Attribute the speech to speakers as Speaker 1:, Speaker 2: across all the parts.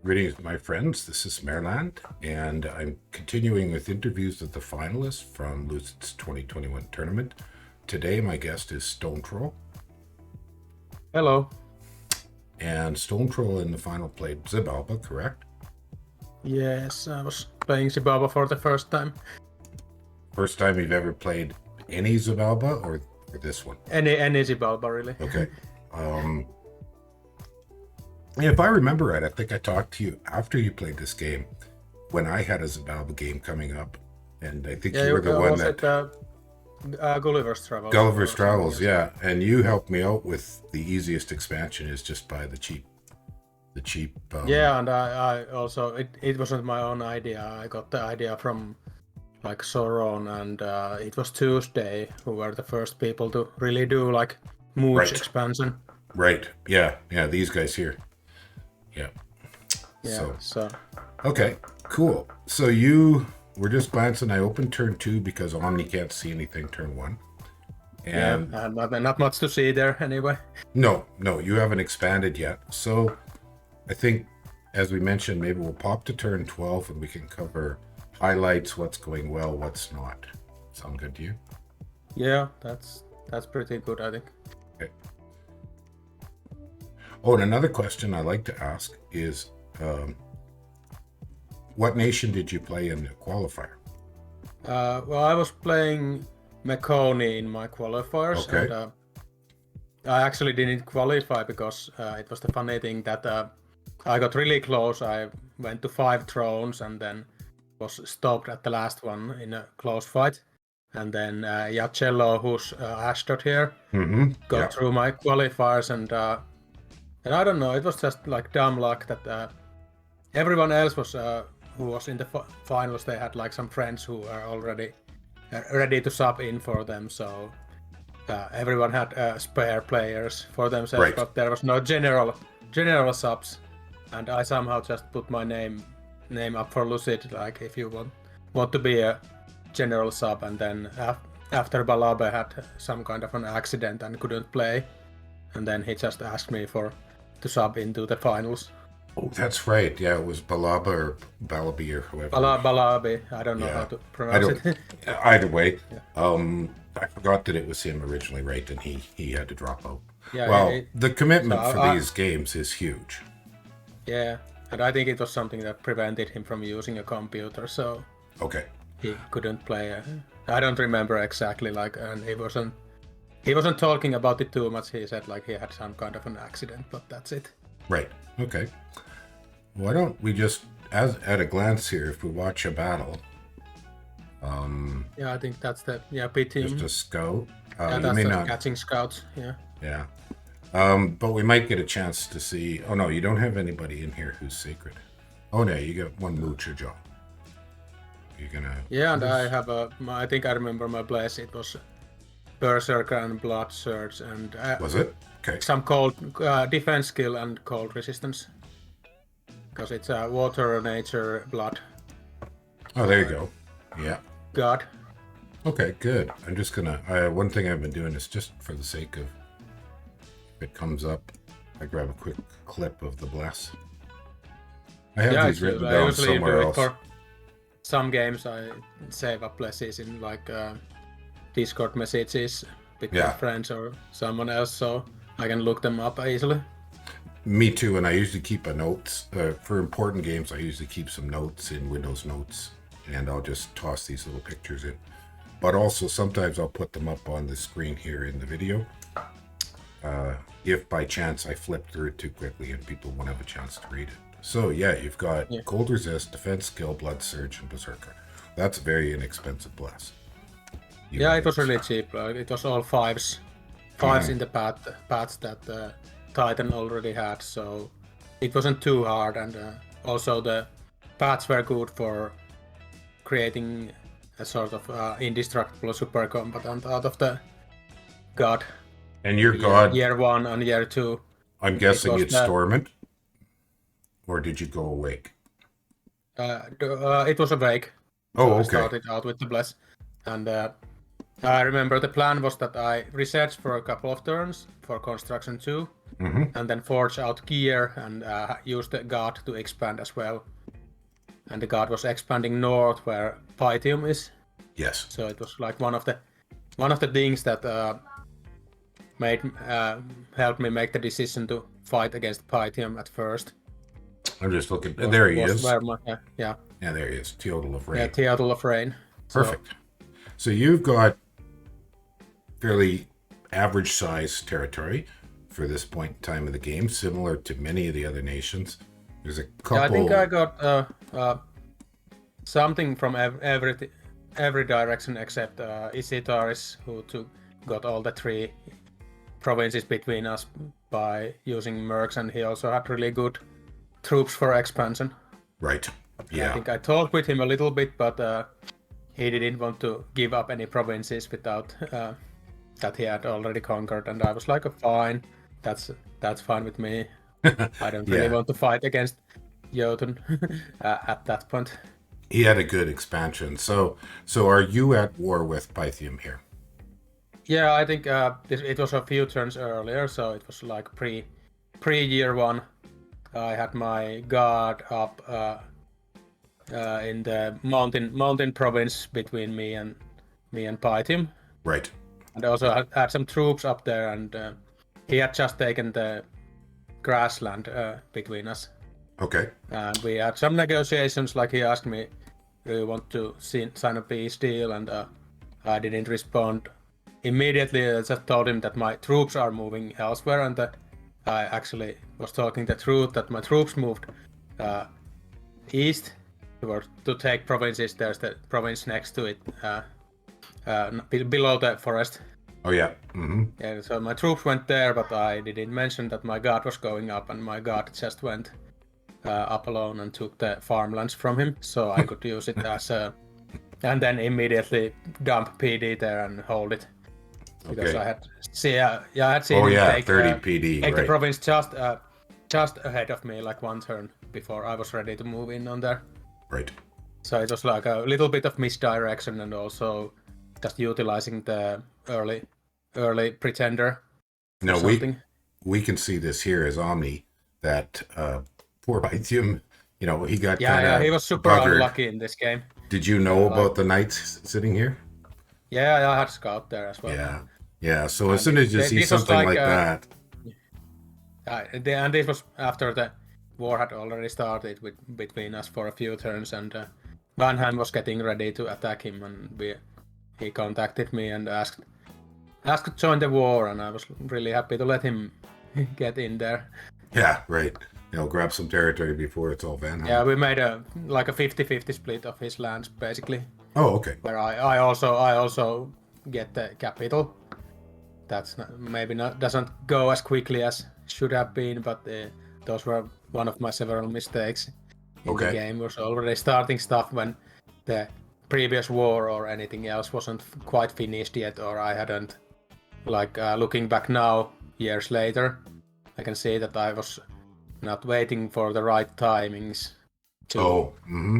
Speaker 1: Greetings, my friends. This is Maerlande, and I'm continuing with interviews of the finalists from Lucid's 2021 tournament. Today, my guest is Stonetroll.
Speaker 2: Hello.
Speaker 1: And Stonetroll in the final played Xibalba, correct?
Speaker 2: Yes, I was playing Xibalba for the first time.
Speaker 1: First time you've ever played any Xibalba or this one?
Speaker 2: Any Xibalba, really.
Speaker 1: Okay. If I remember right, I think I talked to you after you played this game when I had a Xibalba game coming up, and I think you were the one that
Speaker 2: Gulliver's Travels.
Speaker 1: Gulliver's Travels, yeah, and you helped me out with the easiest expansion is just buy the cheap.
Speaker 2: Yeah, and I also it wasn't my own idea. I got the idea from like Sauron, and it was Tuesday who were the first people to really do like Mooch expansion.
Speaker 1: Right. Yeah. These guys here. Yeah.
Speaker 2: So.
Speaker 1: Okay. Cool. So you were just glancing. I opened turn 2 because Omni can't see anything. Turn 1. And
Speaker 2: not much to see there anyway.
Speaker 1: No, you haven't expanded yet. So I think, as we mentioned, maybe we'll pop to turn 12 and we can cover highlights, what's going well, what's not. Sound good to you?
Speaker 2: Yeah, that's pretty good, I think.
Speaker 1: Okay. Oh, and another question I like to ask is, what nation did you play in the qualifier?
Speaker 2: Well, I was playing Mekoni in my qualifiers,
Speaker 1: okay.
Speaker 2: And I actually didn't qualify because it was the funny thing that I got really close. I went to 5 thrones and then was stopped at the last one in a close fight. And then Yacello, who's Ashdod here, got through my qualifiers, and I don't know, it was just like dumb luck that everyone else was who was in the finals. They had like some friends who are already ready to sub in for them, so everyone had spare players for themselves, but there was no general subs, and I somehow just put my name up for Lucid, like if you want to be a general sub, and then after Balabe had some kind of an accident and couldn't play, and then he just asked me to sub into the finals.
Speaker 1: Oh, that's right. Yeah, it was Balaba or Balabi or whoever.
Speaker 2: Balabi. I don't know how to pronounce it.
Speaker 1: Either way, I forgot that it was him originally, right? And he had to drop out. Yeah. Well, the commitment for these games is huge.
Speaker 2: Yeah, and I think it was something that prevented him from using a computer, so he couldn't play. I don't remember exactly, and he wasn't talking about it too much. He said like he had some kind of an accident, but that's it.
Speaker 1: Right. Okay. Why don't we just, at a glance here, if we watch a battle.
Speaker 2: Yeah, I think that's the Pythium.
Speaker 1: Just a scout.
Speaker 2: That's catching scouts. Yeah.
Speaker 1: Yeah. But we might get a chance to see. Oh no, you don't have anybody in here who's sacred. Oh no, you got one Moocher jaw. You're gonna.
Speaker 2: Yeah, and I have I think I remember my bless. It was Berserker and Blood Surge, and
Speaker 1: was it? Okay.
Speaker 2: Some cold defense skill and cold resistance, because it's water, nature, blood.
Speaker 1: Oh, there you go. Yeah.
Speaker 2: God.
Speaker 1: Okay, good. I'm just gonna. One thing I've been doing is just for the sake of, if it comes up, I grab a quick clip of the bless. I have these written down somewhere else. For
Speaker 2: some games, I save up blesses in like Discord messages between friends or someone else, so I can look them up easily.
Speaker 1: Me too, and I usually keep a notes. For important games, I usually keep some notes in Windows Notes, and I'll just toss these little pictures in. But also, sometimes I'll put them up on the screen here in the video. If by chance I flip through it too quickly and people won't have a chance to read it. So yeah, you've got Cold Resist, Defense Skill, Blood Surge, and Berserker. That's a very inexpensive bless.
Speaker 2: It was really cheap. It was all fives in the paths that Titan already had, so it wasn't too hard, and also the paths were good for creating a sort of indestructible super combatant out of the god.
Speaker 1: And your god
Speaker 2: year 1 and year 2.
Speaker 1: I'm guessing it's Stormont, or did you go Awake?
Speaker 2: It was Awake.
Speaker 1: Oh, okay.
Speaker 2: I started out with the bless, and I remember the plan was that I researched for a couple of turns for Construction 2, and then forge out gear and use the guard to expand as well. And the guard was expanding north where Pythium is.
Speaker 1: Yes.
Speaker 2: So it was like one of the things that helped me make the decision to fight against Pythium at first.
Speaker 1: I'm just looking. There he is.
Speaker 2: Yeah,
Speaker 1: there he is. Teodul of Rain.
Speaker 2: Yeah, Teodul of Rain.
Speaker 1: Perfect. So you've got fairly average size territory for this point in time of the game, similar to many of the other nations. There's a couple.
Speaker 2: Yeah, I think I got something from every direction except Isitaris, who got all the 3 provinces between us by using mercs, and he also had really good troops for expansion.
Speaker 1: Right. Yeah.
Speaker 2: I think I talked with him a little bit, but he didn't want to give up any provinces without that he had already conquered, and I was like, fine, that's fine with me. I don't really want to fight against Jotun at that point.
Speaker 1: He had a good expansion. So are you at war with Pythium here?
Speaker 2: Yeah, I think it was a few turns earlier, so it was like pre-year 1. I had my guard up in the mountain province between me and Pythium.
Speaker 1: Right.
Speaker 2: And also had some troops up there, and he had just taken the grassland between us.
Speaker 1: Okay.
Speaker 2: And we had some negotiations, like he asked me, do you want to sign a peace deal? And I didn't respond immediately. I just told him that my troops are moving elsewhere, and that I actually was talking the truth, that my troops moved east to take provinces. There's the province next to it, below the forest.
Speaker 1: Oh, yeah.
Speaker 2: Yeah, so my troops went there, but I didn't mention that my guard was going up, and my guard just went up alone and took the farmlands from him, so I could use it as a... And then immediately dump PD there and hold it. Because I had seen him take,
Speaker 1: 30 PD,
Speaker 2: take
Speaker 1: right.
Speaker 2: the province just ahead of me, like 1 turn before I was ready to move in on there.
Speaker 1: Right.
Speaker 2: So it was like a little bit of misdirection, and also just utilizing the early pretender.
Speaker 1: No, we can see this here as Omni, that poor Pythium, he got
Speaker 2: he was super unlucky in this game.
Speaker 1: Did you know about the knights sitting here?
Speaker 2: Yeah, I had scout there as well.
Speaker 1: Yeah. So as soon as you see something like that,
Speaker 2: and this was after the war had already started between us for a few turns, and Vanheim was getting ready to attack him, and he contacted me and asked to join the war, and I was really happy to let him get in there.
Speaker 1: Yeah, right. Grab some territory before it's all Vanheim.
Speaker 2: Yeah, we made a 50-50 split of his lands, basically.
Speaker 1: Oh, okay.
Speaker 2: Where I also get the capital. That's doesn't go as quickly as should have been, but those were one of my several mistakes in the game. Was already starting stuff when the previous war or anything else wasn't quite finished yet, or I hadn't. Looking back now, years later, I can see that I was not waiting for the right timings to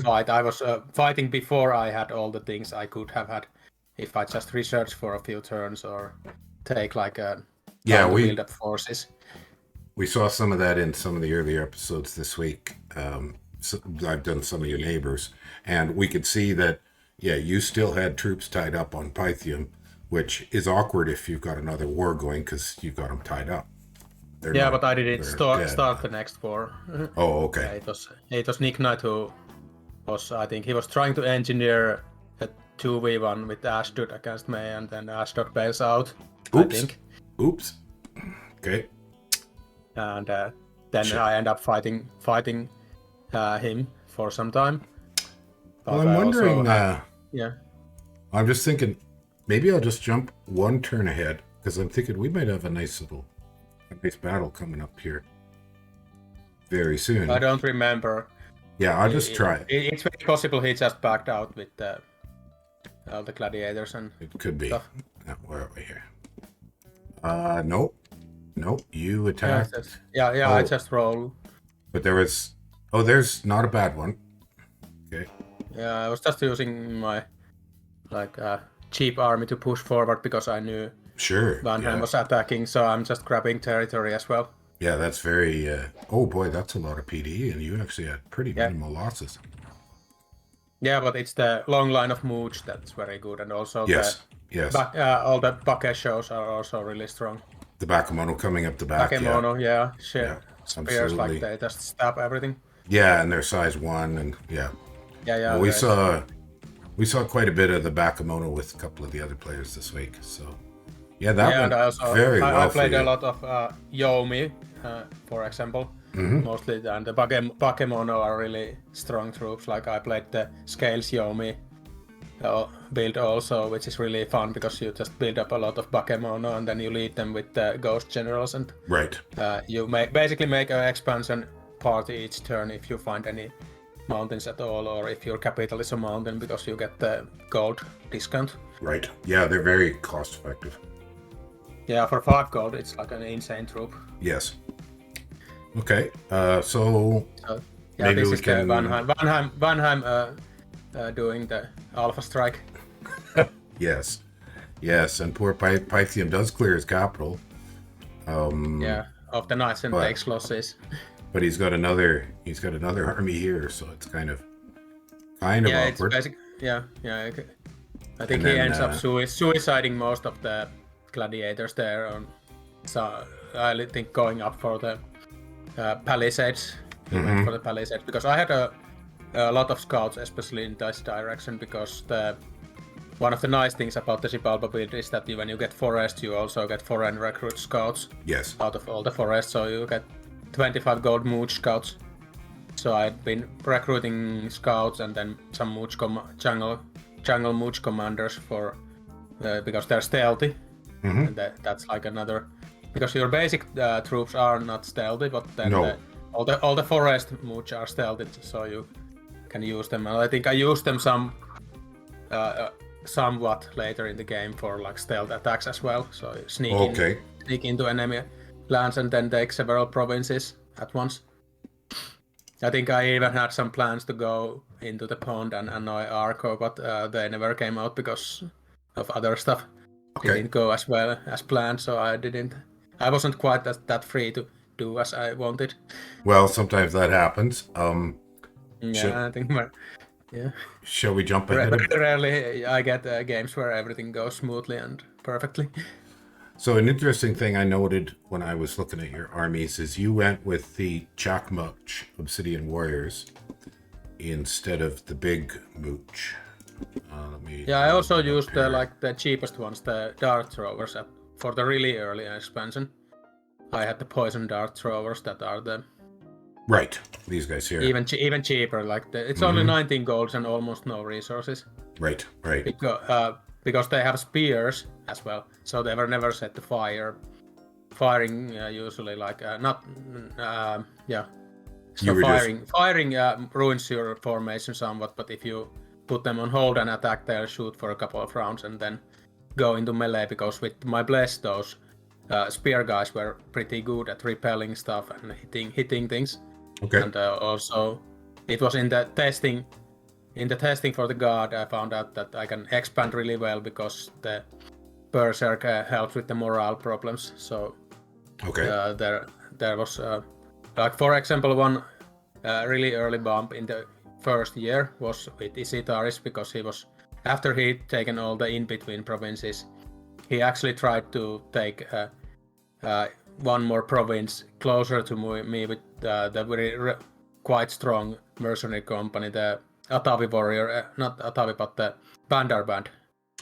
Speaker 2: fight. I was fighting before I had all the things I could have had if I just researched for a few turns or take to build up forces.
Speaker 1: We saw some of that in some of the earlier episodes this week. I've done some of your neighbors, and we could see that, you still had troops tied up on Pythium, which is awkward if you've got another war going because you've got them tied up.
Speaker 2: But I didn't start the next war.
Speaker 1: Oh, okay.
Speaker 2: It was Nick Knight who was, I think he was trying to engineer a 2v1 with Ashdod against me, and then Ashdod bails out.
Speaker 1: Oops.
Speaker 2: I think.
Speaker 1: Oops. Okay.
Speaker 2: And then I end up fighting him for some time.
Speaker 1: Well, I'm wondering.
Speaker 2: Yeah.
Speaker 1: I'm just thinking, maybe I'll just jump 1 turn ahead, because I'm thinking we might have a nice battle coming up here very soon.
Speaker 2: I don't remember.
Speaker 1: Yeah, I'll just try it.
Speaker 2: It's very possible he just backed out with all the gladiators and
Speaker 1: it could be.
Speaker 2: stuff.
Speaker 1: No, where are we here? Nope. You attacked.
Speaker 2: I just roll.
Speaker 1: But there's not a bad one. Okay.
Speaker 2: Yeah, I was just using my cheap army to push forward because I knew Vanheim was attacking, so I'm just grabbing territory as well.
Speaker 1: Yeah, that's very. Oh boy, that's a lot of PD, and you actually had pretty
Speaker 2: Yeah.
Speaker 1: minimal losses.
Speaker 2: Yeah, but it's the long line of mooch that's very good, and also
Speaker 1: Yes, yes.
Speaker 2: all the bucket shows are also really strong.
Speaker 1: The Bakemono coming up the back. Yeah,
Speaker 2: Bakemono, yeah,
Speaker 1: yeah,
Speaker 2: spears like
Speaker 1: absolutely.
Speaker 2: they just stab everything.
Speaker 1: Yeah, and they're size 1, and yeah.
Speaker 2: Yeah,
Speaker 1: No,
Speaker 2: yeah.
Speaker 1: we saw quite a bit of the Bakemono with a couple of the other players this week. So yeah, that
Speaker 2: Yeah, and
Speaker 1: went
Speaker 2: I also
Speaker 1: very well
Speaker 2: I
Speaker 1: for
Speaker 2: played
Speaker 1: you.
Speaker 2: a lot of Yomi, for example, mostly, and the Bakemono are really strong troops. Like I played the Scales Yomi build also, which is really fun because you just build up a lot of Bakemono and then you lead them with the Ghost Generals, and
Speaker 1: Right.
Speaker 2: you basically make an expansion party each turn if you find any mountains at all, or if your capital is a mountain, because you get the gold discount.
Speaker 1: Right. Yeah, they're very cost effective.
Speaker 2: Yeah, for 5 gold, it's like an insane troop.
Speaker 1: Yes. Okay. So
Speaker 2: So, yeah,
Speaker 1: maybe
Speaker 2: this
Speaker 1: we
Speaker 2: is
Speaker 1: can.
Speaker 2: the Vanheim doing the Alpha Strike.
Speaker 1: Yes. Yes, and poor Pythium does clear his capital.
Speaker 2: Yeah, of the nights and
Speaker 1: but-
Speaker 2: takes losses.
Speaker 1: But he's got another army here, so it's kind of
Speaker 2: Yeah, it's
Speaker 1: awkward.
Speaker 2: basic. Yeah. I think
Speaker 1: And
Speaker 2: he
Speaker 1: then,
Speaker 2: ends up suiciding most of the gladiators there. So I think going up for the palisades. He went for the palisades because I had a lot of scouts, especially in this direction, because one of the nice things about the Xibalba build is that when you get forest, you also get foreign recruit scouts
Speaker 1: Yes.
Speaker 2: out of all the forest, so you get 25 gold mooch scouts. So I've been recruiting scouts and then some mooch jungle mooch commanders for because they're stealthy. And that's like another, because your basic troops are not stealthy, but then
Speaker 1: No.
Speaker 2: all the forest mooch are stealthy, so you can use them. And I think I used them somewhat later in the game for like stealth attacks as well. So you sneak into enemy lands and then take several provinces at once. I think I even had some plans to go into the pond and annoy Arco, but they never came out because of other stuff.
Speaker 1: Okay.
Speaker 2: Didn't go as well as planned, so I wasn't quite that free to do as I wanted.
Speaker 1: Well, sometimes that happens.
Speaker 2: Yeah, I think
Speaker 1: Shall we jump ahead a bit?
Speaker 2: rarely I get games where everything goes smoothly and perfectly.
Speaker 1: So an interesting thing I noted when I was looking at your armies is you went with the Chakmuch Obsidian Warriors instead of the big Mooch.
Speaker 2: I also used the cheapest ones, the dart throwers, for the really early expansion. I had the poison dart throwers that are the
Speaker 1: Right, these guys here.
Speaker 2: even cheaper. Like it's only 19 golds and almost no resources.
Speaker 1: Right.
Speaker 2: Because they have spears as well, so they were never set to fire. Firing usually like So firing ruins your formation somewhat, but if you put them on hold and attack, they'll shoot for a couple of rounds and then go into melee, because with my bless, those spear guys were pretty good at repelling stuff and hitting things.
Speaker 1: Okay.
Speaker 2: And also, it was in the testing for the guard, I found out that I can expand really well because the Berserk helps with the morale problems. So
Speaker 1: Okay.
Speaker 2: there was like, for example, one really early bump in the first year was with Isitaris, because he was, after he'd taken all the in-between provinces, he actually tried to take one more province closer to me with the very quite strong mercenary company, the Atavi warrior, not Atavi, but the Bandar Band.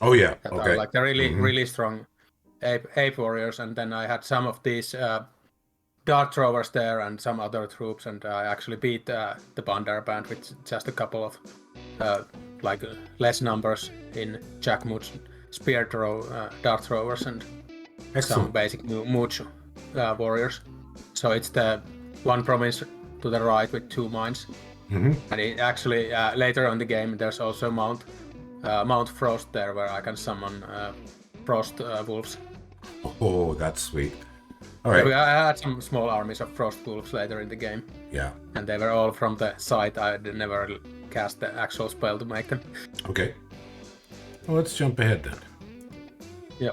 Speaker 1: Oh yeah.
Speaker 2: That
Speaker 1: Okay.
Speaker 2: are like the really strong ape warriors, and then I had some of these dart throwers there and some other troops, and I actually beat the Bandar Band with just a couple of less numbers in Jackmood's spear dart throwers and some
Speaker 1: Excellent.
Speaker 2: basic mooch warriors. So it's the one province to the right with 2 mines. And it actually later on the game there's also Mount Frost there, where I can summon frost wolves.
Speaker 1: Oh, that's sweet. All right.
Speaker 2: I had some small armies of frost wolves later in the game,
Speaker 1: Yeah.
Speaker 2: and they were all from the site. I never cast the actual spell to make them.
Speaker 1: Okay. Well, let's jump ahead then.
Speaker 2: Yeah.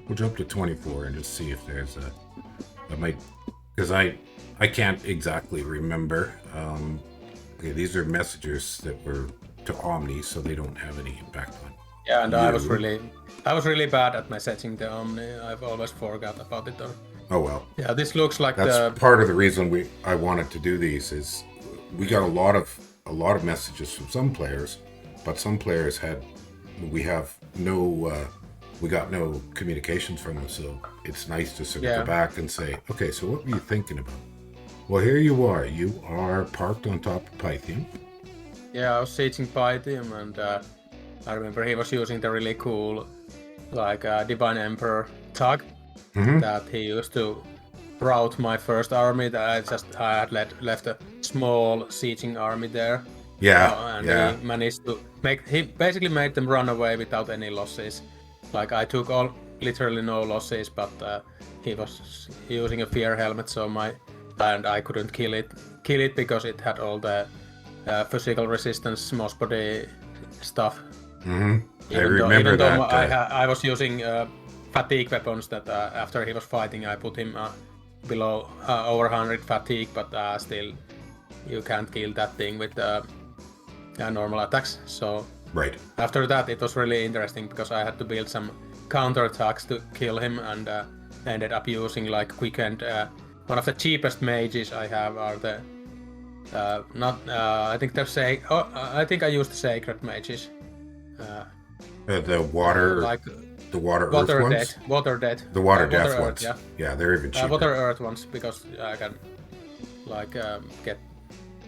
Speaker 1: We'll jump to 24 and just see if there's I might, because I can't exactly remember. Okay, these are messages that were to Omni, so they don't have any impact on.
Speaker 2: Yeah, and I was really bad at messaging the Omni. I've always forgot about it.
Speaker 1: Oh well.
Speaker 2: Yeah, this looks like
Speaker 1: that's part of the reason I wanted to do these is we got a lot of messages from some players, but some players we got no communications from them, so it's nice to sort of go back and say, okay, so what were you thinking about? Well, here you are. You are parked on top of Pythium.
Speaker 2: Yeah, I was sieging Pythium, and I remember he was using the really cool, like, Divine Emperor tug that he used to rout my first army. That I had left a small sieging army there.
Speaker 1: Yeah,
Speaker 2: and he managed to he basically made them run away without any losses. Like, I took literally no losses, but he was using a fear helmet, and I couldn't kill it because it had all the physical resistance, moss body stuff.
Speaker 1: Mm-hmm. I remember that.
Speaker 2: I was using fatigue weapons that after he was fighting, I put him below over 100 fatigue, but still you can't kill that thing with normal attacks. So
Speaker 1: right
Speaker 2: after that, it was really interesting because I had to build some counter attacks to kill him, and ended up using like quick and one of the cheapest mages I have are the I think I think I used sacred mages.
Speaker 1: The water,
Speaker 2: like
Speaker 1: the water earth ones.
Speaker 2: Water death.
Speaker 1: The water death
Speaker 2: earth,
Speaker 1: ones. Yeah, they're even cheaper.
Speaker 2: Water earth ones because I can like get.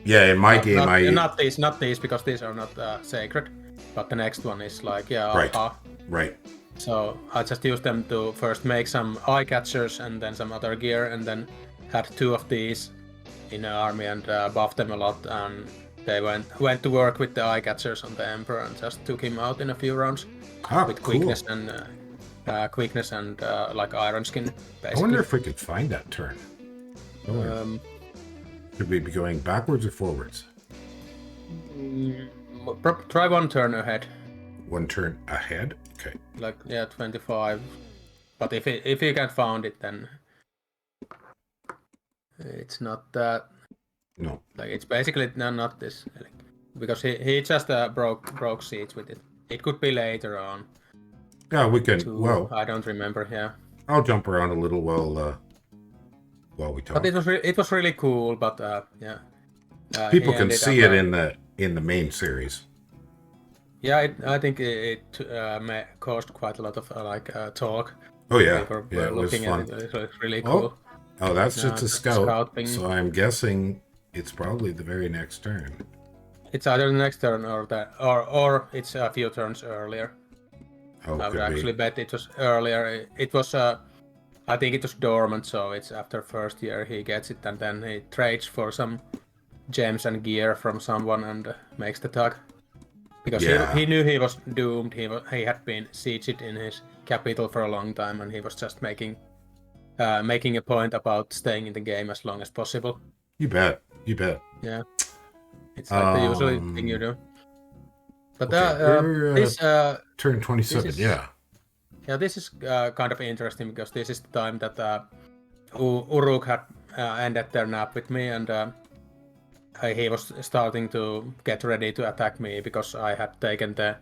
Speaker 1: Yeah, in my game,
Speaker 2: not these because these are not sacred, but the next one is like
Speaker 1: right.
Speaker 2: So I just used them to first make some eye catchers and then some other gear, and then had 2 of these in the army and buffed them a lot, and they went to work with the eye catchers on the Emperor and just took him out in a few rounds with quickness and like iron skin. Basically.
Speaker 1: I wonder if we could find that turn. Should we be going backwards or forwards?
Speaker 2: Try 1 turn ahead.
Speaker 1: 1 turn ahead? Okay.
Speaker 2: Like 25. But if you can't find it, then it's not that.
Speaker 1: No.
Speaker 2: Like it's basically not this, because he just broke siege with it. It could be later on.
Speaker 1: Yeah, we can.
Speaker 2: I don't remember. Yeah.
Speaker 1: I'll jump around a little while we talk.
Speaker 2: But it was really cool. But yeah.
Speaker 1: People can see it in the main series.
Speaker 2: Yeah, I think it caused quite a lot of talk.
Speaker 1: Oh yeah,
Speaker 2: it was fun. It was really cool.
Speaker 1: Oh, that's just a scout. So I'm guessing it's probably the very next turn.
Speaker 2: It's either the next turn or it's a few turns earlier.
Speaker 1: Oh,
Speaker 2: I would actually bet it was earlier. It was I think it was dormant, so it's after first year he gets it, and then he trades for some gems and gear from someone and makes the tug. Because he knew he was doomed. He had been sieged in his capital for a long time, and he was just making a point about staying in the game as long as possible.
Speaker 1: You bet.
Speaker 2: Yeah, it's like the usual thing you do. But
Speaker 1: this turn 27.
Speaker 2: Yeah, this is kind of interesting because this is the time that Uruk had ended their nap with me, and he was starting to get ready to attack me because I had taken the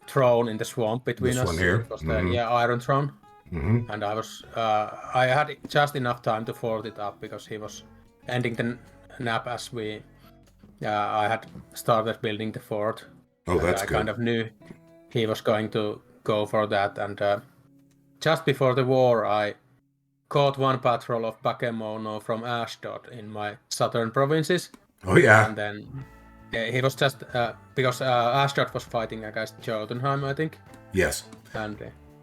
Speaker 2: throne in the swamp between
Speaker 1: this
Speaker 2: us.
Speaker 1: One here.
Speaker 2: It was the Iron Throne.
Speaker 1: Mm-hmm.
Speaker 2: And I had just enough time to fort it up because he was ending the nap as I had started building the fort.
Speaker 1: Oh, that's good.
Speaker 2: I kind of knew he was going to go for that, and just before the war, I caught 1 patrol of Bakemono from Ashdod in my southern provinces.
Speaker 1: Oh yeah.
Speaker 2: And then he was just because Ashdod was fighting against Jotunheim, I think.
Speaker 1: Yes.
Speaker 2: And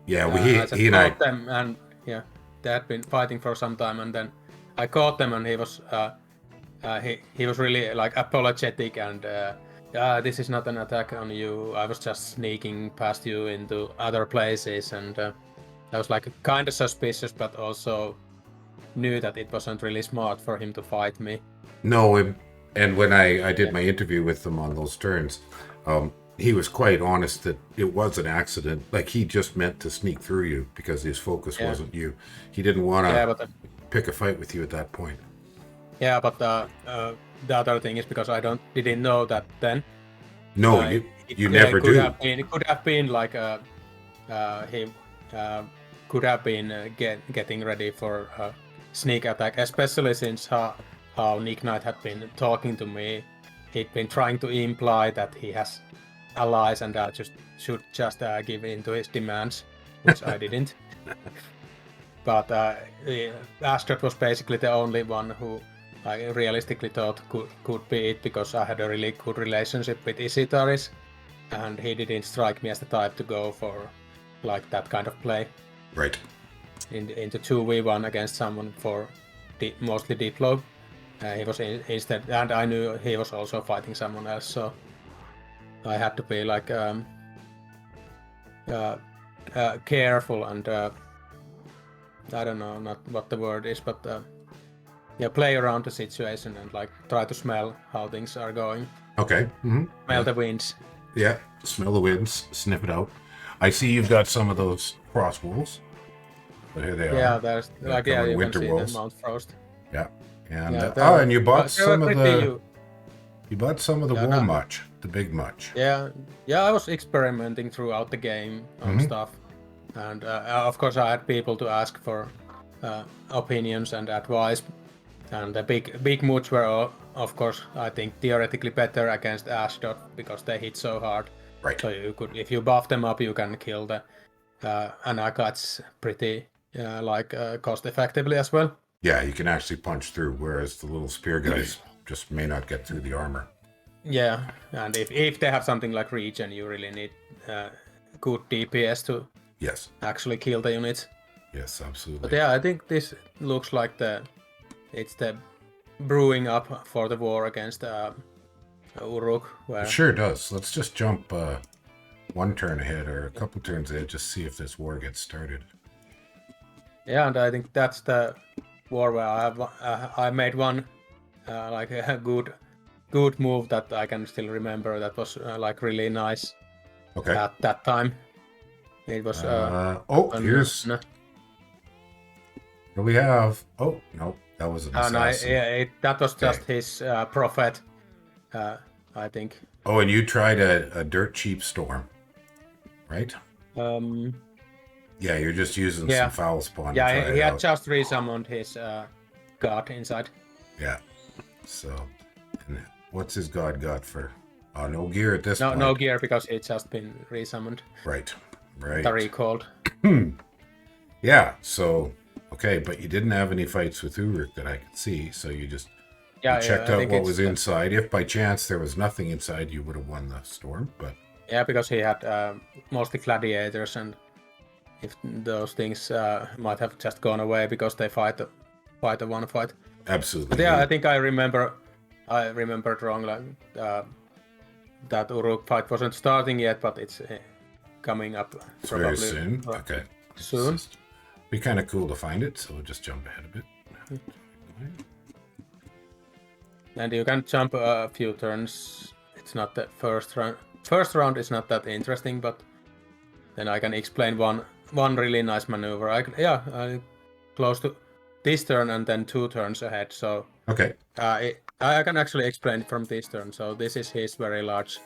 Speaker 1: he
Speaker 2: and I them, and they had been fighting for some time, and then I caught them, and he was really like apologetic and this is not an attack on you. I was just sneaking past you into other places, and I was like kind of suspicious, but also knew that it wasn't really smart for him to fight me.
Speaker 1: No, and when I did my interview with them on those turns, he was quite honest that it was an accident. Like he just meant to sneak through you because his focus wasn't you. He didn't want to pick a fight with you at that point.
Speaker 2: Yeah, but the other thing is because I didn't know that then.
Speaker 1: No, you never do.
Speaker 2: It could have been like he could have been getting ready for a sneak attack, especially since how Nick Knight had been talking to me. He'd been trying to imply that he has allies and I should just give in to his demands, which I didn't. But Astrid was basically the only one who I realistically thought could be it, because I had a really good relationship with Isitaris, and he didn't strike me as the type to go for like that kind of play.
Speaker 1: Right.
Speaker 2: Into 2v1 against someone for mostly deep low. He was instead, and I knew he was also fighting someone else, so I had to be like careful and I don't know, not what the word is, but play around the situation and like try to smell how things are going.
Speaker 1: Okay. Mm-hmm.
Speaker 2: Smell the winds.
Speaker 1: Yeah, smell the winds, sniff it out. I see you've got some of those frost wolves. But here they are.
Speaker 2: Yeah, there's like you
Speaker 1: winter
Speaker 2: can see
Speaker 1: wolves.
Speaker 2: the Mount Frost.
Speaker 1: Yeah, and and you bought some of the. You bought some of the wool much, the big much.
Speaker 2: Yeah, I was experimenting throughout the game on stuff, and of course I had people to ask for opinions and advice. And the big moods were, of course, I think theoretically better against Ashdod because they hit so hard.
Speaker 1: Right.
Speaker 2: So you could, if you buff them up, you can kill the Anagats pretty cost effectively as well.
Speaker 1: Yeah, you can actually punch through, whereas the little spear guys just may not get through the armor.
Speaker 2: Yeah, and if they have something like regen, you really need good DPS to actually kill the units.
Speaker 1: Yes, absolutely.
Speaker 2: But yeah, I think this looks like it's the brewing up for the war against Uruk.
Speaker 1: It sure does. Let's just jump one turn ahead or a couple turns ahead, just see if this war gets started.
Speaker 2: Yeah, and I think that's the war where I made one like a good move that I can still remember. That was like really nice.
Speaker 1: Okay.
Speaker 2: At that time, it was.
Speaker 1: Here's. Here we have. Oh no, that was an assassin.
Speaker 2: That was just his prophet. I think.
Speaker 1: Oh, and you tried a dirt cheap storm, right? Yeah, you're just using some foul spawn.
Speaker 2: Yeah, he had just resummoned his god inside.
Speaker 1: Yeah. So, and what's his god got for? No gear at this point.
Speaker 2: No gear because it's just been resummoned.
Speaker 1: Right.
Speaker 2: The recalled.
Speaker 1: Yeah. So, okay, but you didn't have any fights with Uruk that I could see, so you just checked out what was inside. If by chance there was nothing inside, you would have won the storm. But
Speaker 2: yeah, because he had mostly gladiators, and if those things might have just gone away because they fight a one fight.
Speaker 1: Absolutely.
Speaker 2: But yeah, I think I remembered wrong. Like that Uruk fight wasn't starting yet, but it's coming up.
Speaker 1: It's probably very soon. Okay.
Speaker 2: Soon.
Speaker 1: Be kind of cool to find it, so we'll just jump ahead a bit.
Speaker 2: And you can jump a few turns. It's not the first round. First round is not that interesting, but then I can explain one really nice maneuver. I close to this turn and then 2 turns ahead. So
Speaker 1: okay,
Speaker 2: I can actually explain from this turn. So this is his very large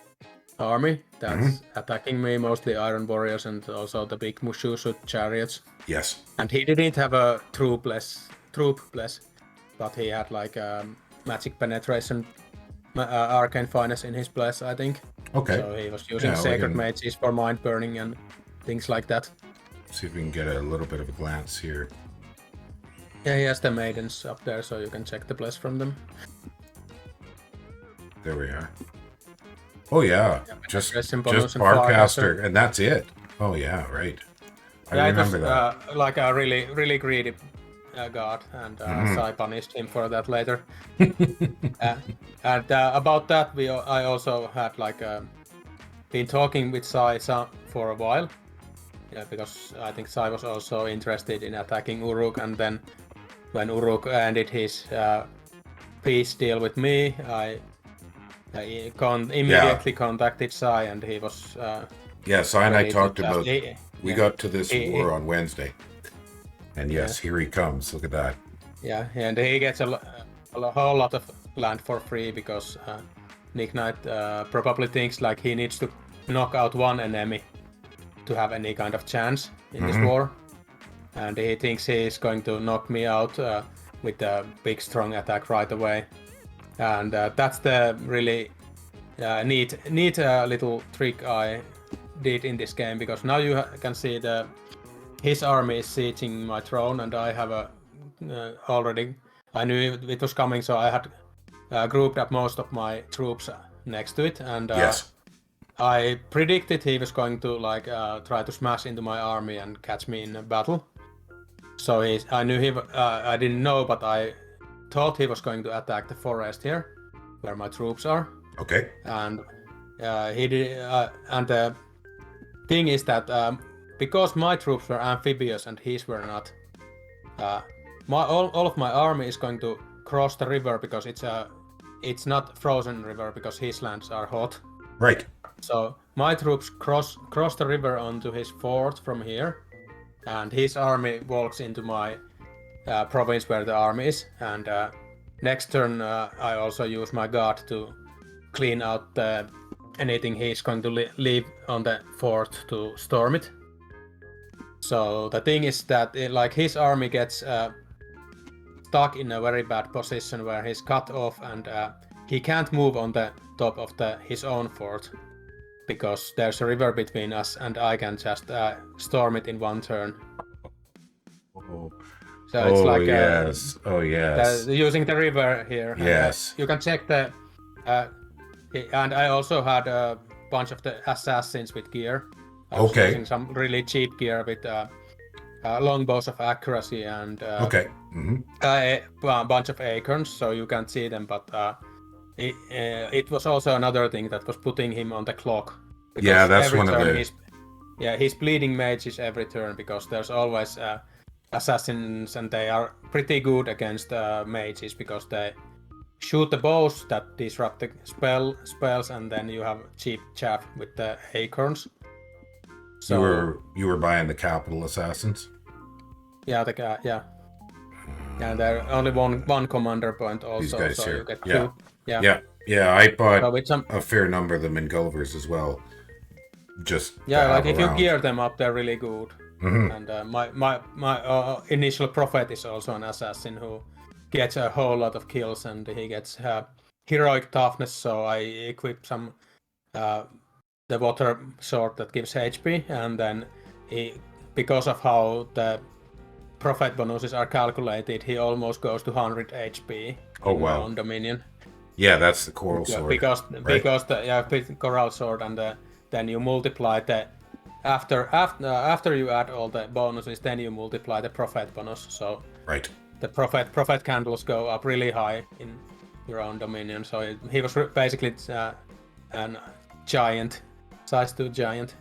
Speaker 2: army that's attacking me, mostly Iron Warriors and also the big Mushu chariots.
Speaker 1: Yes.
Speaker 2: And he didn't have a troopless, but he had like magic penetration, arcane finesse in his bless, I think.
Speaker 1: Okay.
Speaker 2: So he was using sacred mages for mind burning and things like that.
Speaker 1: See if we can get a little bit of a glance here.
Speaker 2: Yeah, he has the maidens up there, so you can check the bless from them.
Speaker 1: There we are. Oh yeah, just Barcaster, and that's it. Oh yeah, right. I remember that.
Speaker 2: Like a really, really greedy god, and Sai punished him for that later. And about that, I also had like been talking with Sai for a while. Yeah, because I think Sai was also interested in attacking Uruk, and then when Uruk ended his peace deal with me, I He immediately contacted Sai, and he was.
Speaker 1: Sai and I talked about. We got to this war on Wednesday, and here he comes. Look at that.
Speaker 2: Yeah, and he gets a whole lot of land for free because Nick Knight probably thinks like he needs to knock out one enemy to have any kind of chance in this war, and he thinks he's going to knock me out with a big strong attack right away, and that's the really neat little trick I did in this game, because now you can see his army is sieging my throne, and I have already I knew it was coming, so I had grouped up most of my troops next to it, and I predicted he was going to try to smash into my army and catch me in a battle. So I knew I didn't know, but I thought he was going to attack the forest here, where my troops are.
Speaker 1: Okay.
Speaker 2: And he did. And the thing is that because my troops were amphibious and his were not, all of my army is going to cross the river, because it's not frozen river, because his lands are hot.
Speaker 1: Right.
Speaker 2: So my troops cross the river onto his fort from here, and his army walks into my province where the army is. And next turn I also use my guard to clean out anything he's going to leave on the fort to storm it. So the thing is that his army gets stuck in a very bad position where he's cut off, and he can't move on the top of his own fort, because there's a river between us, and I can just storm it in one turn. So it's like
Speaker 1: yes.
Speaker 2: Using the river here.
Speaker 1: Yes.
Speaker 2: You can check and I also had a bunch of the assassins with gear. I was using some really cheap gear with longbows of accuracy and a bunch of acorns, so you can't see them, but it was also another thing that was putting him on the clock.
Speaker 1: Yeah, that's one of the...
Speaker 2: he's bleeding mages every turn, because there's always assassins, and they are pretty good against mages, because they shoot the bows that disrupt the spells, and then you have cheap chaff with the acorns. So
Speaker 1: you were buying the capital assassins?
Speaker 2: Yeah, and there are only one commander point also. These guys so here. You get two.
Speaker 1: I bought a fair number of them in Gullivers as well. Just
Speaker 2: if you gear them up, they're really good. And my initial prophet is also an assassin who gets a whole lot of kills, and he gets heroic toughness. So I equip some the water sword that gives HP, and then because of how the prophet bonuses are calculated, he almost goes to 100 HP. On Dominion.
Speaker 1: Yeah, that's the coral sword.
Speaker 2: Because the coral sword, and then you multiply the after you add all the bonuses, then you multiply the prophet bonus. So the prophet candles go up really high in your own Dominion. So he was basically an giant, size 2 giant.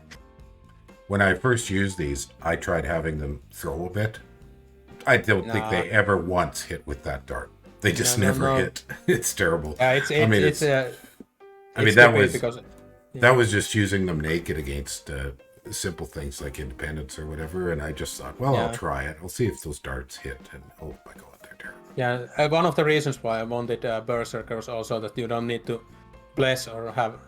Speaker 1: When I first used these, I tried having them throw a bit. I don't think they ever once hit with that dart. They just never hit. It's terrible.
Speaker 2: That
Speaker 1: was just using them naked against simple things like independence or whatever, and I just thought, I'll try it. I'll see if those darts hit, and oh my god, they're terrible.
Speaker 2: Yeah, one of the reasons why I wanted Berserkers also, that you don't need to bless or have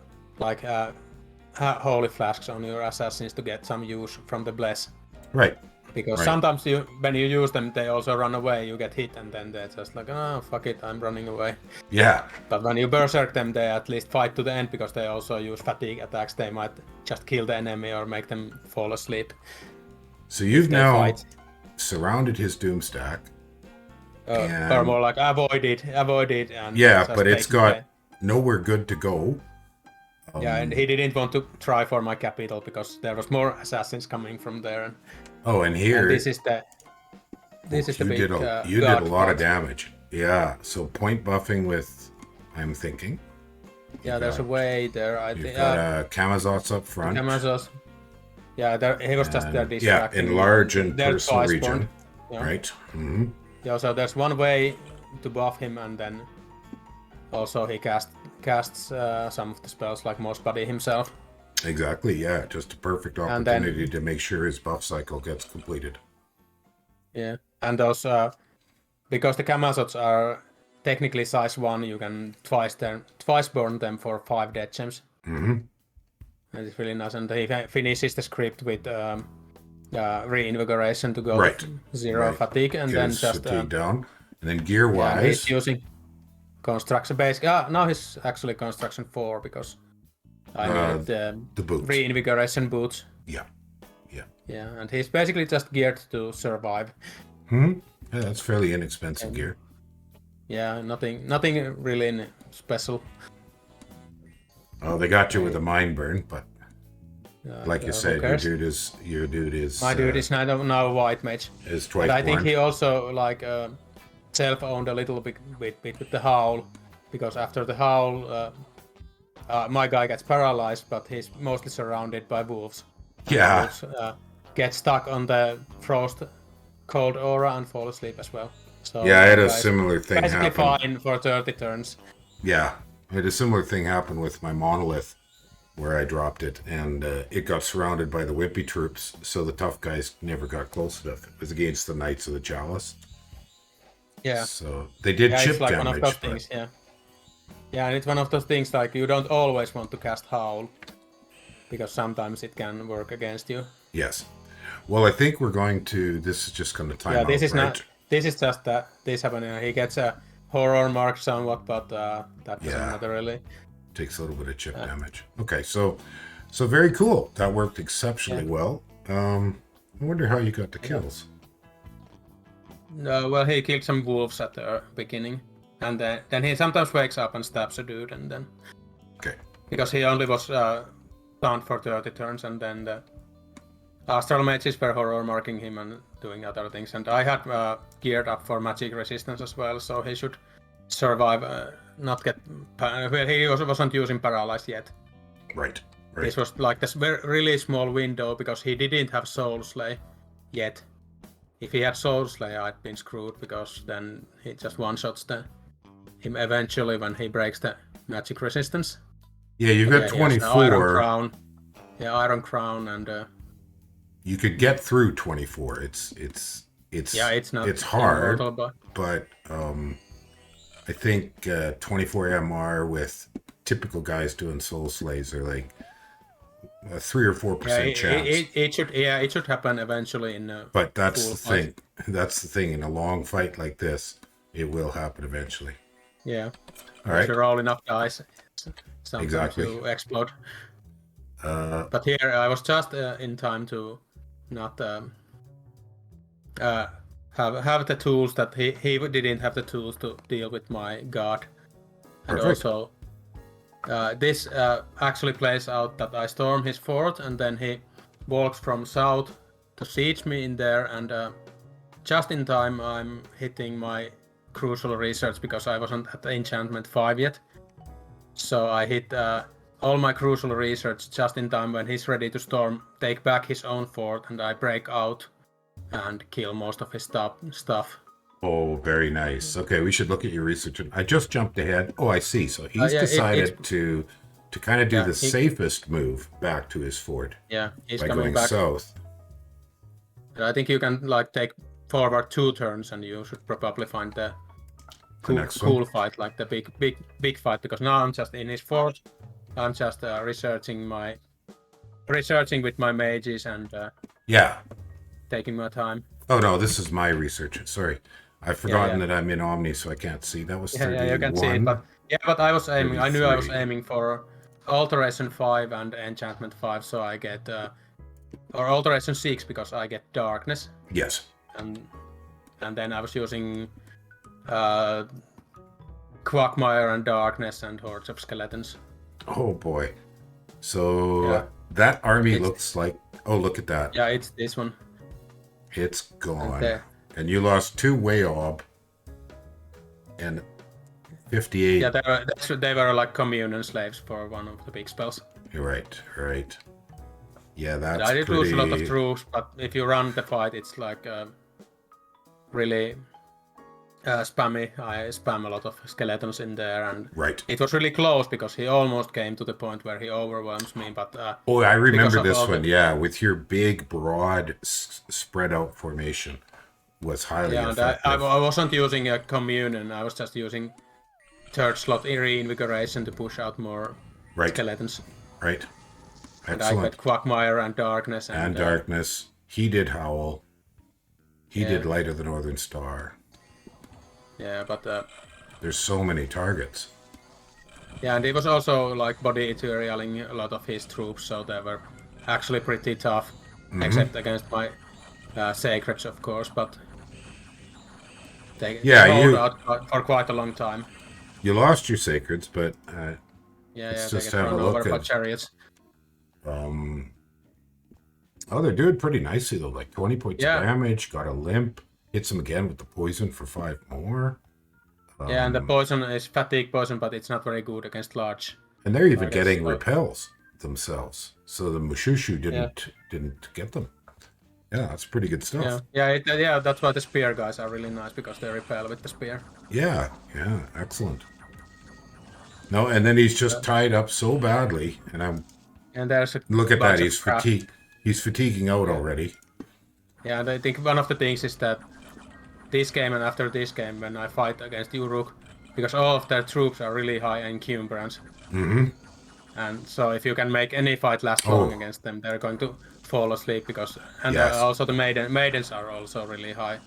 Speaker 2: holy flasks on your assassins to get some use from the bless.
Speaker 1: Right.
Speaker 2: Because sometimes when you use them, they also run away, you get hit, and then they're just like, oh, fuck it, I'm running away.
Speaker 1: Yeah.
Speaker 2: But when you berserk them, they at least fight to the end, because they also use fatigue attacks. They might just kill the enemy or make them fall asleep.
Speaker 1: So you've now surrounded his doom stack.
Speaker 2: Or more like avoid it. And
Speaker 1: but it's got nowhere good to go.
Speaker 2: And he didn't want to try for my capital, because there was more assassins coming from there.
Speaker 1: And here...
Speaker 2: And this is the big...
Speaker 1: You did a lot of damage. Yeah, so point buffing with... I'm thinking.
Speaker 2: There's a way there.
Speaker 1: You've got Kamazots up front.
Speaker 2: Kamazots. Yeah, he was just there distracting.
Speaker 1: Yeah, enlarge and personal region. Right. Mm-hmm.
Speaker 2: Yeah, so there's one way to buff him, and then also he casts some of the spells like Moss Body himself.
Speaker 1: Exactly, yeah. Just a perfect opportunity to make sure his buff cycle gets completed.
Speaker 2: Yeah, and those because the Camazots are technically size 1, you can twice burn them for 5 death gems.
Speaker 1: Mm-hmm.
Speaker 2: And it's really nice, and he finishes the script with reinvigoration to go
Speaker 1: Right.
Speaker 2: 0 fatigue, and
Speaker 1: Get
Speaker 2: then
Speaker 1: his
Speaker 2: just
Speaker 1: fatigue down. And then gear-wise...
Speaker 2: he's using construction base. Now he's actually construction 4 because I needed
Speaker 1: the boots.
Speaker 2: Reinvigoration boots.
Speaker 1: Yeah.
Speaker 2: Yeah, and he's basically just geared to survive.
Speaker 1: Yeah, that's fairly inexpensive gear.
Speaker 2: Yeah, nothing really special.
Speaker 1: Oh, they got you with a mind burn, but like you said, your dude is.
Speaker 2: My dude is now white mage.
Speaker 1: Is twice.
Speaker 2: But I think he also self-owned a little bit with the howl, because after the howl, my guy gets paralyzed, but he's mostly surrounded by wolves.
Speaker 1: Yeah.
Speaker 2: Wolves, get stuck on the frost cold aura and fall asleep as well. So
Speaker 1: yeah, I had a similar thing
Speaker 2: basically
Speaker 1: happen.
Speaker 2: fine for 30 turns.
Speaker 1: Yeah, I had a similar thing happen with my monolith, where I dropped it, and it got surrounded by the wimpy troops, so the tough guys never got close enough. It was against the Knights of the Chalice.
Speaker 2: Yeah.
Speaker 1: So they did chip
Speaker 2: it's like
Speaker 1: damage.
Speaker 2: One of those things, yeah. Yeah, and it's one of those things like you don't always want to cast Howl, because sometimes it can work against you.
Speaker 1: Yes. Well, I think we're going to... This is just going to time out,
Speaker 2: this is
Speaker 1: right?
Speaker 2: not... This is just that this happening. He gets a horror mark somewhat, but that doesn't matter really.
Speaker 1: Takes a little bit of chip damage. Okay, so very cool. That worked exceptionally well. I wonder how you got the kills.
Speaker 2: Well, he killed some wolves at the beginning, and then he sometimes wakes up and stabs a dude, and then...
Speaker 1: Okay.
Speaker 2: Because he only was stunned for 30 turns, and then the Astral Mages were horror marking him and doing other things, and I had geared up for magic resistance as well, so he should survive, not get... Well, he wasn't using paralyze yet.
Speaker 1: Right.
Speaker 2: This was like this really small window, because he didn't have Soul Slay yet. If he had Soul Slay, I'd been screwed, because then he just one-shots him eventually when he breaks the magic resistance.
Speaker 1: Yeah, you got 24.
Speaker 2: Iron Crown. Yeah, Iron Crown, and...
Speaker 1: you could get through 24. It's
Speaker 2: not.
Speaker 1: It's hard,
Speaker 2: immortal,
Speaker 1: but I think 24 MR with typical guys doing Soul Slays are like a 3 or 4% chance.
Speaker 2: It should happen eventually in.
Speaker 1: But that's the thing. That's the thing. In a long fight like this, it will happen eventually.
Speaker 2: Yeah.
Speaker 1: All right.
Speaker 2: If you roll enough dice, sometimes you explode. But here I was just in time to not have the tools that he didn't have the tools to deal with my guard. And
Speaker 1: Perfect.
Speaker 2: also this actually plays out that I storm his fort, and then he walks from south to siege me in there, and just in time I'm hitting my crucial research, because I wasn't at enchantment 5 yet. So I hit all my crucial research just in time when he's ready to take back his own fort, and I break out and kill most of his stuff.
Speaker 1: Oh, very nice. Okay, we should look at your research. I just jumped ahead. Oh, I see. So he's decided to kind of do the safest move back to his fort.
Speaker 2: Yeah, he's
Speaker 1: by
Speaker 2: coming
Speaker 1: going
Speaker 2: back
Speaker 1: south.
Speaker 2: And I think you can take forward 2 turns, and you should probably find the cool fight, like the big fight. Because now I'm just in his fort. I'm just researching with my mages and taking my time.
Speaker 1: Oh no, this is my research. Sorry, I've forgotten that I'm in Omni, so I can't see. That was 31.
Speaker 2: Yeah, you can see it, but I was aiming. 33. I knew I was aiming for Alteration 5 and Enchantment 5, so I get or Alteration 6 because I get Darkness.
Speaker 1: Yes.
Speaker 2: And then I was using Quagmire and Darkness and Hordes of Skeletons.
Speaker 1: Oh boy. So that army looks like... Oh, look at that.
Speaker 2: Yeah, it's this one.
Speaker 1: It's gone. And you lost 2 Wayob and 58...
Speaker 2: Yeah, they were like communion slaves for one of the big spells.
Speaker 1: You're right. Yeah, that's
Speaker 2: I did lose a lot of troops, but if you run the fight, it's like really... spammy. I spam a lot of skeletons in there, and
Speaker 1: Right.
Speaker 2: it was really close because he almost came to the point where he overwhelms me. But
Speaker 1: Oh, I
Speaker 2: because
Speaker 1: remember
Speaker 2: of
Speaker 1: this
Speaker 2: all
Speaker 1: one.
Speaker 2: the
Speaker 1: Yeah, with your big, broad, spread out formation was highly
Speaker 2: and I
Speaker 1: effective.
Speaker 2: wasn't using a communion. I was just using third slot reinvigoration to push out more
Speaker 1: Right.
Speaker 2: skeletons.
Speaker 1: Right.
Speaker 2: And I
Speaker 1: Excellent.
Speaker 2: got Quagmire and Darkness
Speaker 1: And Darkness. He did Howl. He did Light of the Northern Star.
Speaker 2: Yeah, but
Speaker 1: There's so many targets.
Speaker 2: yeah, and he was also like body etherealing a lot of his troops, so they were actually pretty tough, except against my sacreds, of course. But they hold out for quite a long time.
Speaker 1: You lost your sacreds, but
Speaker 2: Yeah,
Speaker 1: let's
Speaker 2: they
Speaker 1: just
Speaker 2: get
Speaker 1: have a
Speaker 2: run over
Speaker 1: look
Speaker 2: by
Speaker 1: at.
Speaker 2: chariots.
Speaker 1: Oh, they're doing pretty nicely though. Like 20 points of damage. Got a limp. Hits him again with the poison for 5 more.
Speaker 2: Yeah, and the poison is fatigue poison, but it's not very good against large.
Speaker 1: And they're even getting repels themselves. So the Mushushu didn't get them. Yeah, that's pretty good stuff.
Speaker 2: Yeah, that's why the spear guys are really nice, because they repel with the spear.
Speaker 1: Yeah, excellent. No, and then he's just tied up so badly,
Speaker 2: and there's a
Speaker 1: look at that. He's fatigued. He's fatiguing out already.
Speaker 2: Yeah, and I think one of the things is that this game and after this game, when I fight against Uruk, because all of their troops are really high incursions. And so if you can make any fight last long against them, they're going to fall asleep, because also the maidens are also really high.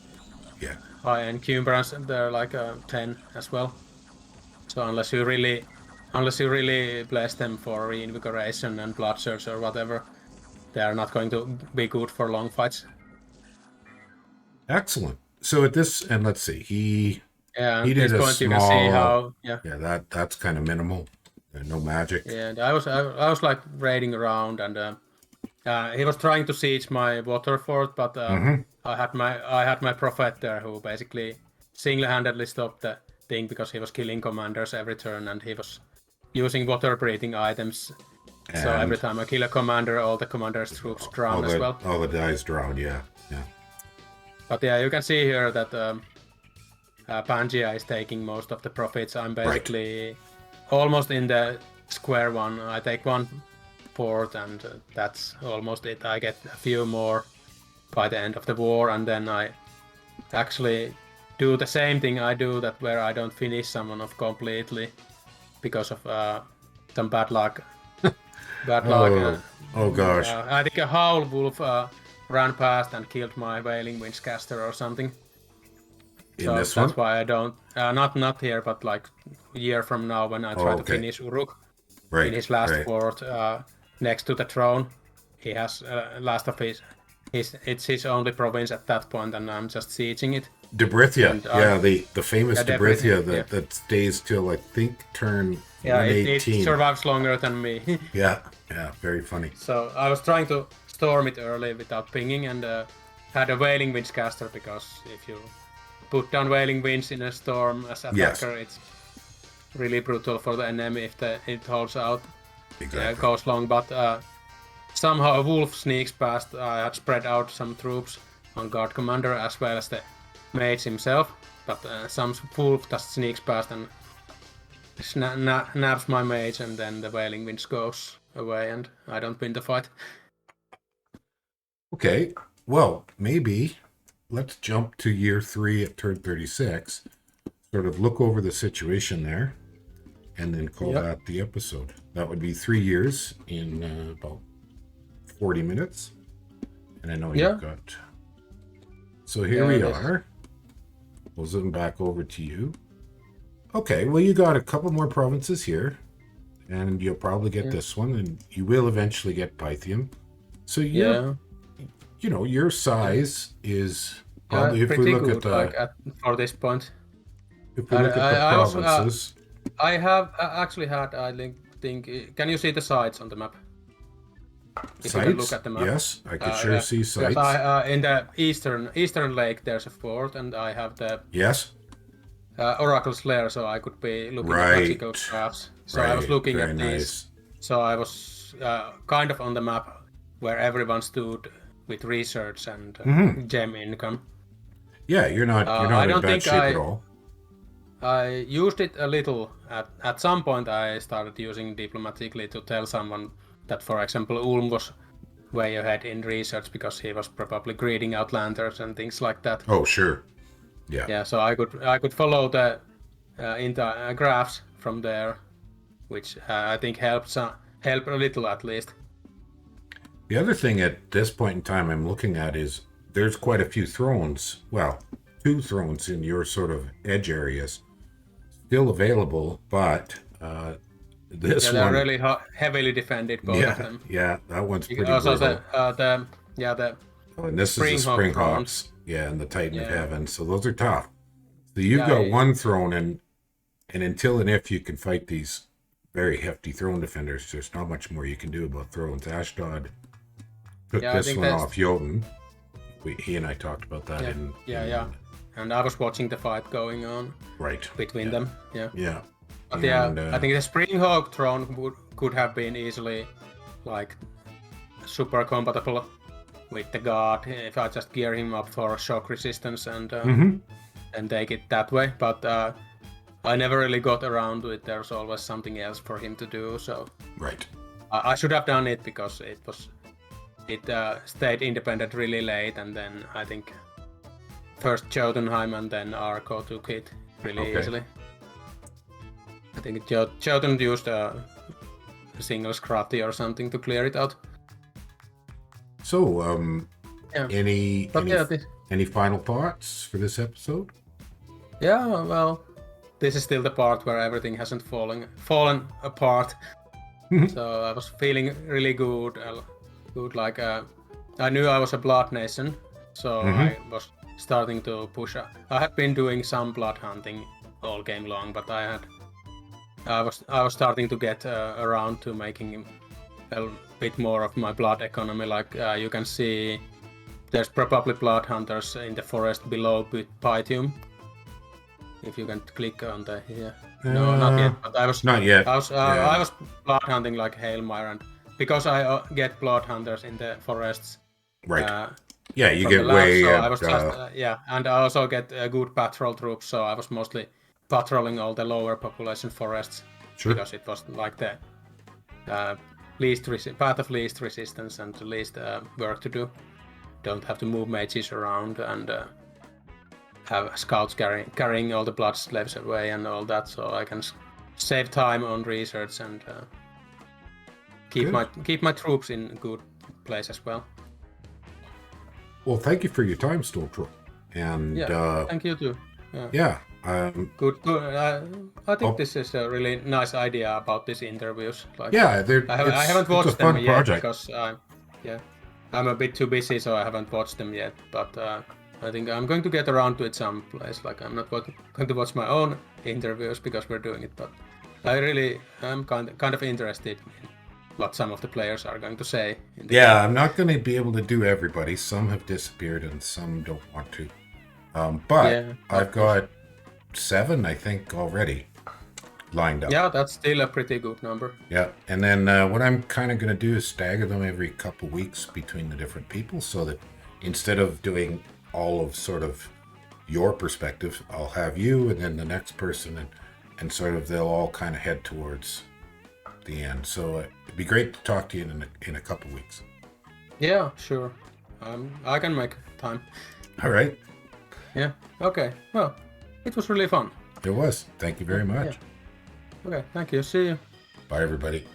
Speaker 1: Yeah.
Speaker 2: High incursions, they're like 10 as well. So unless you really bless them for reinvigoration and blood surge or whatever, they are not going to be good for long fights.
Speaker 1: Excellent. So at this, and let's see, he did a small.
Speaker 2: You can see how
Speaker 1: that's kind of minimal. No magic.
Speaker 2: Yeah, and I was like raiding around, and he was trying to siege my water fort, but I had my prophet there who basically single-handedly stopped the thing, because he was killing commanders every turn, and he was using water breathing items. And so every time I kill a commander, all the commander's troops drown as well.
Speaker 1: All the guys drown, yeah.
Speaker 2: But yeah, you can see here that Pangaea is taking most of the profits. I'm basically almost in the square one. I take one port, and that's almost it. I get a few more by the end of the war, and then I actually do the same thing I do, that where I don't finish someone off completely because of some bad luck.
Speaker 1: Oh gosh.
Speaker 2: I think a Howl Wolf ran past and killed my Wailing Winds caster or something.
Speaker 1: In this one?
Speaker 2: That's why I don't. Not here, but like a year from now, when I try to finish Uruk in his last fort next to the throne. He has last of his. It's his only province at that point, and I'm just sieging it.
Speaker 1: Debrithia, the famous Debrithia that stays till I think turn 118.
Speaker 2: It survives longer than me.
Speaker 1: yeah, very funny.
Speaker 2: So I was trying to storm it early without pinging, and had a Wailing Winds caster, because if you put down Wailing Winds in a storm as attacker, it's really brutal for the enemy if it holds out.
Speaker 1: Exactly.
Speaker 2: Goes long, but somehow a wolf sneaks past. I had spread out some troops on guard commander as well as the mage himself, but some wolf just sneaks past and nabs my mage, and then the Wailing Winds goes away, and I don't win the fight.
Speaker 1: Okay, well, maybe let's jump to year 3 at turn 36, sort of look over the situation there, and then call that the episode. That would be 3 years in about 40 minutes. And I know you've got... So here we are. We'll zoom back over to you. Okay, well, you got a couple more provinces here, and you'll probably get this one, and you will eventually get Pythium. So you know, your size is probably, if we look
Speaker 2: good, at for this point.
Speaker 1: If we look at the provinces,
Speaker 2: I have actually had. I think. Can you see the sites on the map?
Speaker 1: If you look at the map. Yes, I could sure see sites.
Speaker 2: In the eastern lake, there's a fort, and I have the Oracle's Lair, so I could be looking at magical crafts. So I was looking at these. So I was kind of on the map where everyone stood with research and gem income.
Speaker 1: Yeah, you're not
Speaker 2: I
Speaker 1: in
Speaker 2: don't
Speaker 1: bad
Speaker 2: think
Speaker 1: shape at all.
Speaker 2: I used it a little. At some point, I started using diplomatically to tell someone that, for example, Ulm was way ahead in research because he was probably greeting out lanterns and things like that.
Speaker 1: Oh, sure. Yeah.
Speaker 2: Yeah, so I could follow the graphs from there, which I think help a little at least.
Speaker 1: The other thing at this point in time I'm looking at is there's quite a few thrones. Well, 2 thrones in your sort of edge areas still available, but this
Speaker 2: Yeah, they're
Speaker 1: one,
Speaker 2: really heavily defended, both of them.
Speaker 1: yeah, that one's pretty
Speaker 2: Also,
Speaker 1: brutal.
Speaker 2: the
Speaker 1: Oh, and this is the
Speaker 2: Springhawk
Speaker 1: Springhawks, yeah, and the Titan of
Speaker 2: Yeah.
Speaker 1: Heaven. So those are tough. So you've
Speaker 2: Yeah,
Speaker 1: got one throne, and until and if you can fight these very hefty throne defenders, there's not much more you can do about thrones. Ashdod took
Speaker 2: Yeah, I
Speaker 1: this
Speaker 2: think
Speaker 1: one
Speaker 2: that's-
Speaker 1: off Jotun. He and I talked about that.
Speaker 2: Yeah. And I was watching the fight going on
Speaker 1: Right.
Speaker 2: between them. Yeah.
Speaker 1: Yeah.
Speaker 2: But
Speaker 1: And,
Speaker 2: I think the Springhawk throne could have been easily like super compatible with the guard if I just gear him up for shock resistance and take it that way. But I never really got around to it. There's always something else for him to do. So
Speaker 1: Right.
Speaker 2: I should have done it because it stayed independent really late, and then I think first Jotunheim and then Arco took it really easily. I think Jotun used a single Scrati or something to clear it out.
Speaker 1: So,
Speaker 2: Yeah.
Speaker 1: any final thoughts for this episode?
Speaker 2: Yeah, well, this is still the part where everything hasn't fallen apart. So I was feeling really good. I knew I was a blood nation, so I was starting to push. I had been doing some blood hunting all game long, but I was starting to get around to making a bit more of my blood economy. Like you can see, there's probably blood hunters in the forest below Pythium. If you can click on the no, not yet. But I was
Speaker 1: not yet.
Speaker 2: I was blood hunting like Hailmire, and because I get blood hunters in the forests.
Speaker 1: Right. Yeah, you
Speaker 2: from
Speaker 1: get
Speaker 2: the lab,
Speaker 1: way.
Speaker 2: so I was just and I also get good patrol troops. So I was mostly patrolling all the lower population forests because it was like the path of least resistance and the least work to do. Don't have to move mages around and have scouts carrying all the blood slaves away and all that, so I can save time on research and keep my troops in good place as well.
Speaker 1: Well, thank you for your time, Stonetroll. And
Speaker 2: thank you too.
Speaker 1: Good.
Speaker 2: I think this is a really nice idea about these interviews. Like,
Speaker 1: I
Speaker 2: haven't watched them yet
Speaker 1: project.
Speaker 2: because I'm a bit too busy, so I haven't watched them yet. But I think I'm going to get around to it someplace. Like I'm not going to watch my own interviews because we're doing it, but I really am kind of interested in what some of the players are going to say.
Speaker 1: I'm not going to be able to do everybody. Some have disappeared and some don't want to. But I've got 7, I think, already lined up.
Speaker 2: Yeah, that's still a pretty good number.
Speaker 1: Yeah, and then what I'm kind of going to do is stagger them every couple weeks between the different people, so that instead of doing all of sort of your perspective, I'll have you and then the next person, and sort of they'll all kind of head towards the end. So it'd be great to talk to you in a couple weeks.
Speaker 2: Yeah, sure. I can make time.
Speaker 1: All right.
Speaker 2: Yeah. Okay. Well, it was really fun.
Speaker 1: It was. Thank you very much.
Speaker 2: Yeah. Okay. Thank you. See you.
Speaker 1: Bye, everybody.